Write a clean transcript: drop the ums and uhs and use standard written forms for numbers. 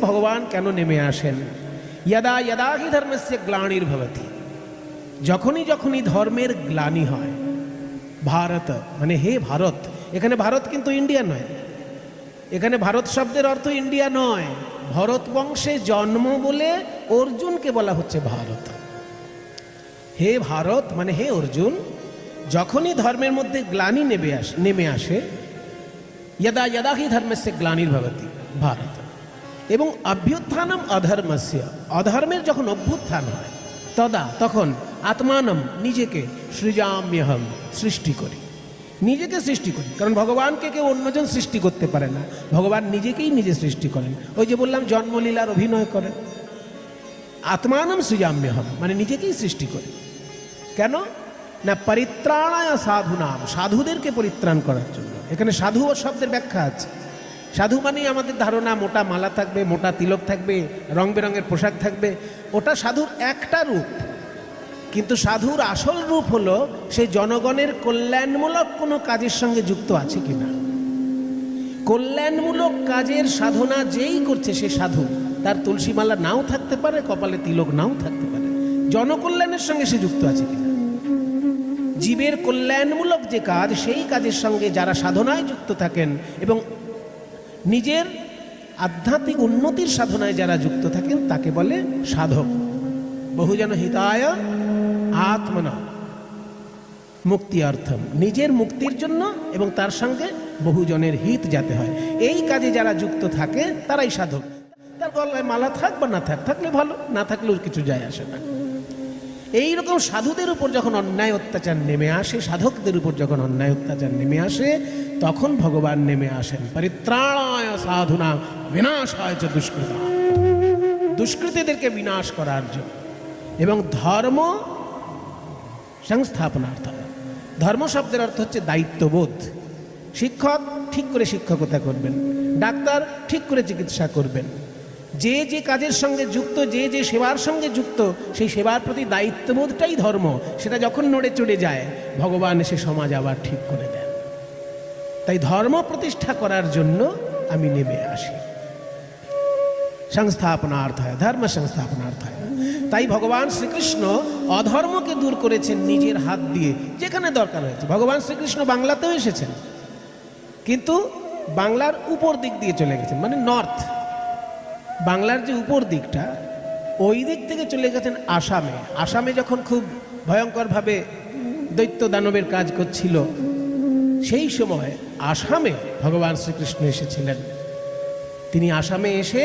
ভগবান কেন নেমে আসেন। यदा यदा हि धर्मस्य ग्लानिर्भवति, যখনই যখনই ধর্মের গ্লানি হয়। ভারত মানে হে ভারত, এখানে ভারত কিন্তু ইন্ডিয়া নয়, এখানে ভারত শব্দের অর্থ ইন্ডিয়া নয়। ভরত বংশে জন্ম বলে অর্জুনকে বলা হচ্ছে ভারত। হে ভারত মানে হে অর্জুন, যখনই ধর্মের মধ্যে গ্লানি নেমে আসে, यदा यदा हि धर्मस्य ग्लानिर्भवति भारत, এবং অভ্যুত্থানম অধর্মস্য, অধর্মের যখন অভ্যুত্থান হয়, তদা তখন আত্মানম নিজেকে সৃজাম্যহম সৃষ্টি করি, নিজেকে সৃষ্টি করি। কারণ ভগবানকে কেউ অন্যজন সৃষ্টি করতে পারে না, ভগবান নিজেকেই নিজে সৃষ্টি করেন। ওই যে বললাম জন্মলীলার অভিনয় করেন। আত্মানম সৃজাম্যহম মানে নিজেকেই সৃষ্টি করি। কেন না পরিত্রাণায় সাধুনাম, সাধুদেরকে পরিত্রাণ করার জন্য। এখানে সাধু ও শব্দের ব্যাখ্যা আছে। সাধু মানেই আমাদের ধারণা মোটা মালা থাকবে, মোটা তিলক থাকবে, রং বেরঙের পোশাক থাকবে, ওটা সাধুর একটা রূপ। কিন্তু সাধুর আসল রূপ হলো সেই জনগণের কল্যাণমূলক কোনো কাজের সঙ্গে যুক্ত আছে কিনা। কল্যাণমূলক কাজের সাধনা যেই করছে সে সাধু, তার তুলসী মালা নাও থাকতে পারে, কপালে তিলক নাও থাকতে পারে, জনকল্যাণের সঙ্গে সে যুক্ত আছে কিনা। জীবের কল্যাণমূলক যে কাজ, সেই কাজের সঙ্গে যারা সাধনায় যুক্ত থাকেন এবং নিজের আধ্যাত্মিক উন্নতির সাধনায় যারা যুক্ত থাকেন তাকে বলে সাধক। বহুজন হিতায় আত্মনা মুক্তি অর্থম, নিজের মুক্তির জন্য এবং তার সঙ্গে বহুজনের হিত যাতে হয়, এই কাজে যারা যুক্ত থাকে তারাই সাধক। তার গলায় মালা থাক বা না থাক, থাকলে ভালো, না থাকলেও কিছু যায় আসে না। এইরকম সাধুদের উপর যখন অন্যায় অত্যাচার নেমে আসে, সাধকদের উপর যখন অন্যায় অত্যাচার নেমে আসে, তখন ভগবান নেমে আসেন পরিত্রাণায় সাধুনা বিনাশায় চ দুষ্কৃতা, দুষ্কৃতীদেরকে বিনাশ করার জন্য এবং ধর্ম সংস্থাপনার্থায়। ধর্ম শব্দের অর্থ হচ্ছে দায়িত্ববোধ। শিক্ষক ঠিক করে শিক্ষকতা করবেন, ডাক্তার ঠিক করে চিকিৎসা করবেন, যে যে কাজের সঙ্গে যুক্ত, যে যে সেবার সঙ্গে যুক্ত, সেই সেবার প্রতি দায়িত্ববোধটাই ধর্ম। সেটা যখন নড়ে চড়ে যায়, ভগবান এসে সমাজ আবার ঠিক করে দেন। তাই ধর্ম প্রতিষ্ঠা করার জন্য আমি নেমে আসি, সংস্থাপনার্থায়, ধর্ম সংস্থাপনার্থায়। তাই ভগবান শ্রীকৃষ্ণ অধর্মকে দূর করেছেন নিজের হাত দিয়ে যেখানে দরকার হয়েছে। ভগবান শ্রীকৃষ্ণ বাংলাতেও এসেছেন, কিন্তু বাংলার উপর দিক দিয়ে চলে গেছেন, মানে নর্থ, বাংলার যে উপর দিকটা, ওই দিক থেকে চলে গেছেন আসামে। আসামে যখন খুব ভয়ঙ্করভাবে দৈত্য দানবের কাজ করছিল, সেই সময় আসামে ভগবান শ্রীকৃষ্ণ এসেছিলেন। তিনি আসামে এসে